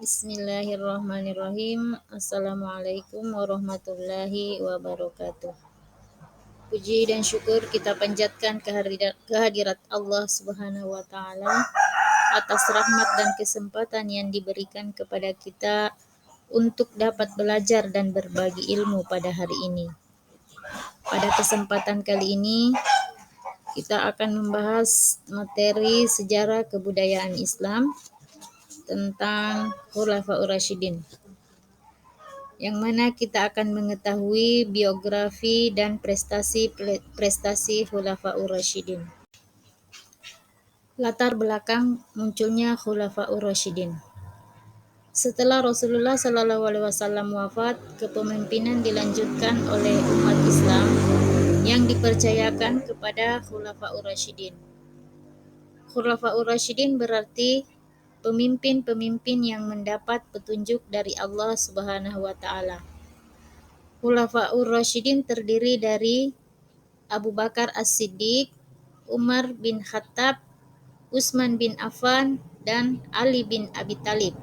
Bismillahirrahmanirrahim. Assalamualaikum warahmatullahi wabarakatuh. Puji dan syukur kita panjatkan kehadirat Allah Subhanahu wa taala atas rahmat dan kesempatan yang diberikan kepada kita untuk dapat belajar dan berbagi ilmu pada hari ini. Pada kesempatan kali ini kita akan membahas materi sejarah kebudayaan Islam tentang Khulafaur Rasyidin, yang mana kita akan mengetahui biografi dan prestasi Khulafaur Rasyidin. Latar belakang munculnya Khulafaur Rasyidin. Setelah Rasulullah SAW wafat, kepemimpinan dilanjutkan oleh umat Islam yang dipercayakan kepada Khulafaur Rasyidin. Khulafaur Rasyidin berarti pemimpin-pemimpin yang mendapat petunjuk dari Allah Subhanahu wa taala. Khulafaur Rasyidin terdiri dari Abu Bakar As-Siddiq, Umar bin Khattab, Utsman bin Affan, dan Ali bin Abi Thalib.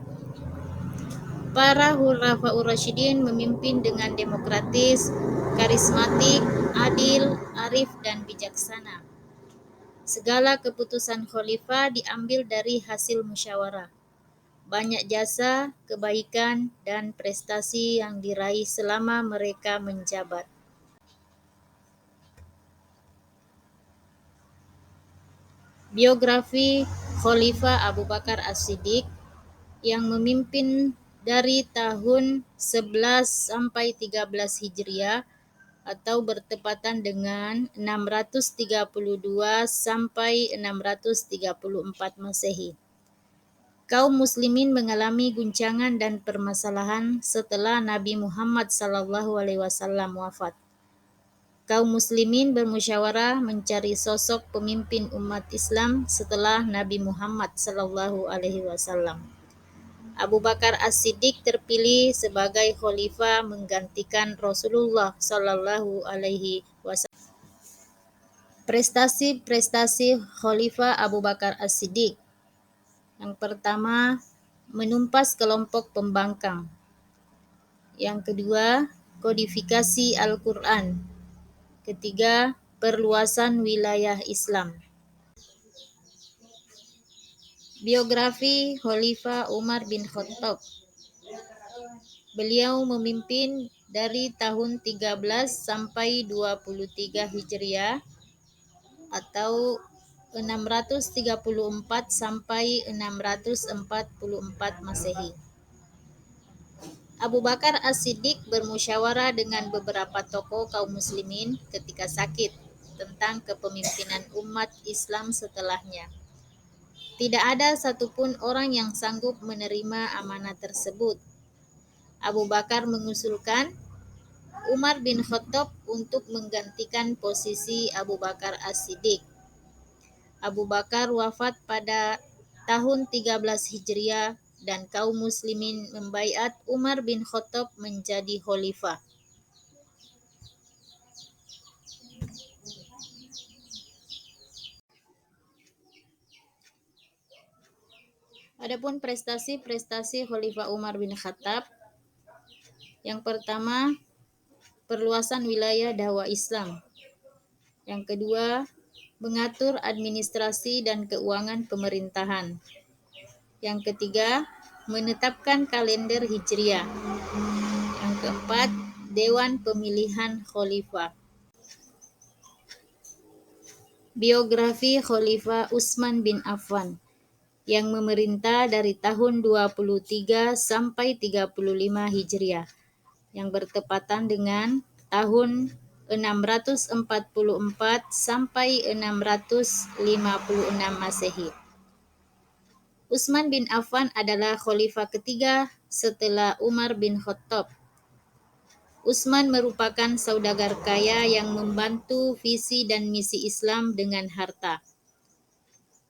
Para Khulafaur Rasyidin memimpin dengan demokratis, karismatik, adil, arif, dan bijaksana. Segala keputusan khalifah diambil dari hasil musyawarah. Banyak jasa, kebaikan, dan prestasi yang diraih selama mereka menjabat. Biografi Khalifah Abu Bakar As-Siddiq yang memimpin dari tahun 11 sampai 13 Hijriah atau bertepatan dengan 632 sampai 634 Masehi. Kaum muslimin mengalami guncangan dan permasalahan setelah Nabi Muhammad SAW wafat. Kaum muslimin bermusyawarah mencari sosok pemimpin umat Islam setelah Nabi Muhammad SAW. Abu Bakar As-Siddiq terpilih sebagai khalifah menggantikan Rasulullah SAW. Prestasi Khalifah Abu Bakar As-Siddiq. Yang pertama, menumpas kelompok pembangkang. Yang kedua, kodifikasi Al-Quran. Ketiga, perluasan wilayah Islam. Biografi Khalifah Umar bin Khattab. Beliau memimpin dari tahun 13 sampai 23 Hijriah atau 634 sampai 644 Masehi. Abu Bakar As-Siddiq bermusyawarah dengan beberapa tokoh kaum muslimin ketika sakit tentang kepemimpinan umat Islam setelahnya. Tidak ada satupun orang yang sanggup menerima amanah tersebut. Abu Bakar mengusulkan Umar bin Khattab untuk menggantikan posisi Abu Bakar As-Siddiq. Abu Bakar wafat pada tahun 13 Hijriah dan kaum muslimin membaiat Umar bin Khattab menjadi khalifah. Adapun prestasi Khalifah Umar bin Khattab, yang pertama, perluasan wilayah dakwah Islam. Yang kedua, mengatur administrasi dan keuangan pemerintahan. Yang ketiga, menetapkan kalender Hijriah. Yang keempat, Dewan Pemilihan Khalifah. Biografi Khalifah Utsman bin Affan yang memerintah dari tahun 23 sampai 35 Hijriah yang bertepatan dengan tahun 644 sampai 656 Masehi. Utsman bin Affan adalah khalifah ketiga setelah Umar bin Khattab. Utsman merupakan saudagar kaya yang membantu visi dan misi Islam dengan harta.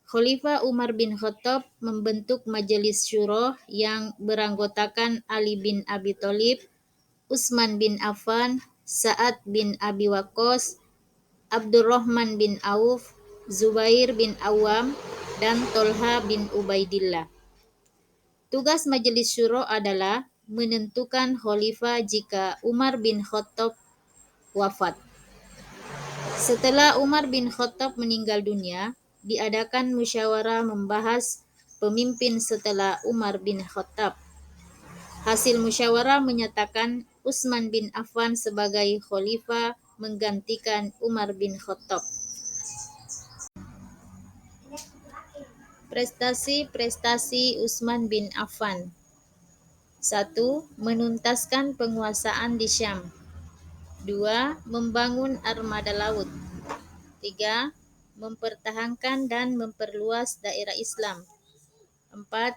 Khalifah Umar bin Khattab membentuk majelis syuro yang beranggotakan Ali bin Abi Thalib, Utsman bin Affan, Sa'ad bin Abi Waqqas, Abdurrahman bin Auf, Zubair bin Awam, dan Tolha bin Ubaidillah. Tugas Majelis Syuro adalah menentukan khalifah jika Umar bin Khattab wafat. Setelah Umar bin Khattab meninggal dunia, diadakan musyawarah membahas pemimpin setelah Umar bin Khattab. Hasil musyawarah menyatakan Utsman bin Affan sebagai khalifah menggantikan Umar bin Khattab. Prestasi-prestasi Utsman bin Affan. 1. Menuntaskan penguasaan di Syam. 2. Membangun armada laut. 3. Mempertahankan dan memperluas daerah Islam. 4.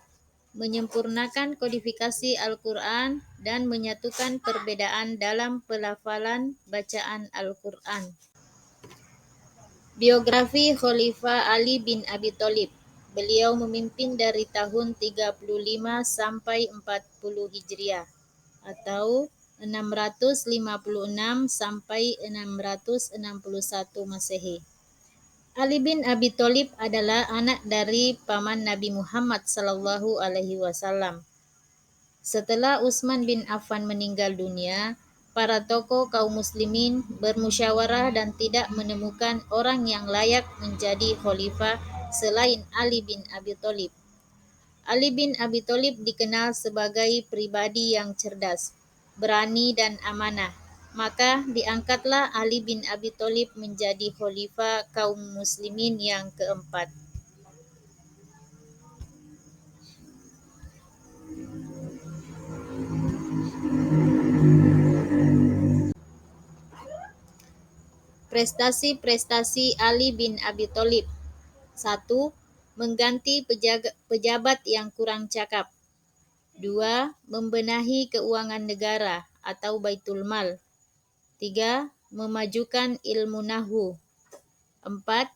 Menyempurnakan kodifikasi Al-Quran dan menyatukan perbedaan dalam pelafalan bacaan Al-Quran. Biografi Khalifah Ali bin Abi Thalib. Beliau memimpin dari tahun 35 sampai 40 Hijriah atau 656 sampai 661 Masehi. Ali bin Abi Thalib adalah anak dari paman Nabi Muhammad SAW. Setelah Utsman bin Affan meninggal dunia, para tokoh kaum muslimin bermusyawarah dan tidak menemukan orang yang layak menjadi khalifah selain Ali bin Abi Thalib. Ali bin Abi Thalib dikenal sebagai pribadi yang cerdas, berani dan amanah. Maka diangkatlah Ali bin Abi Thalib menjadi khalifah kaum muslimin yang keempat. Prestasi-prestasi Ali bin Abi Thalib. 1. Mengganti pejabat yang kurang cakap. 2. Membenahi keuangan negara atau Baitul Mal. 3. Memajukan ilmu nahwu. 4.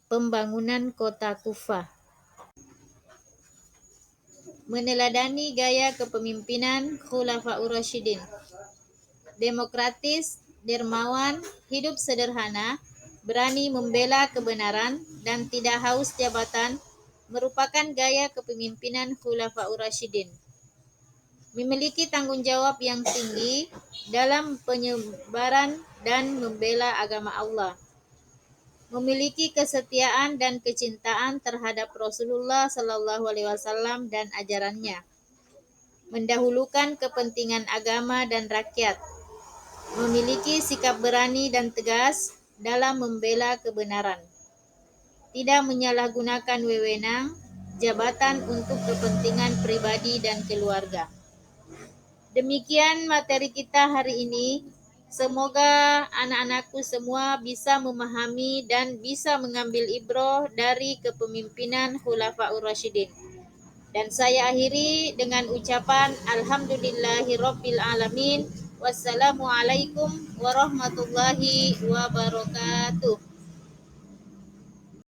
Pembangunan kota Kufah. Meneladani gaya kepemimpinan Khulafaur Rasyidin. Demokratis, dermawan, hidup sederhana, berani membela kebenaran, dan tidak haus jabatan merupakan gaya kepemimpinan Khulafaur Rasyidin. Memiliki tanggung jawab yang tinggi dalam penyebaran dan membela agama Allah. Memiliki kesetiaan dan kecintaan terhadap Rasulullah SAW dan ajarannya. Mendahulukan kepentingan agama dan rakyat. Memiliki sikap berani dan tegas dalam membela kebenaran. Tidak menyalahgunakan wewenang, jabatan untuk kepentingan pribadi dan keluarga. Demikian materi kita hari ini. Semoga anak-anakku semua bisa memahami dan bisa mengambil ibrah dari kepemimpinan Khulafaur Rasyidin. Dan saya akhiri dengan ucapan Alhamdulillahirabbil alamin. Wassalamualaikum warahmatullahi wabarakatuh.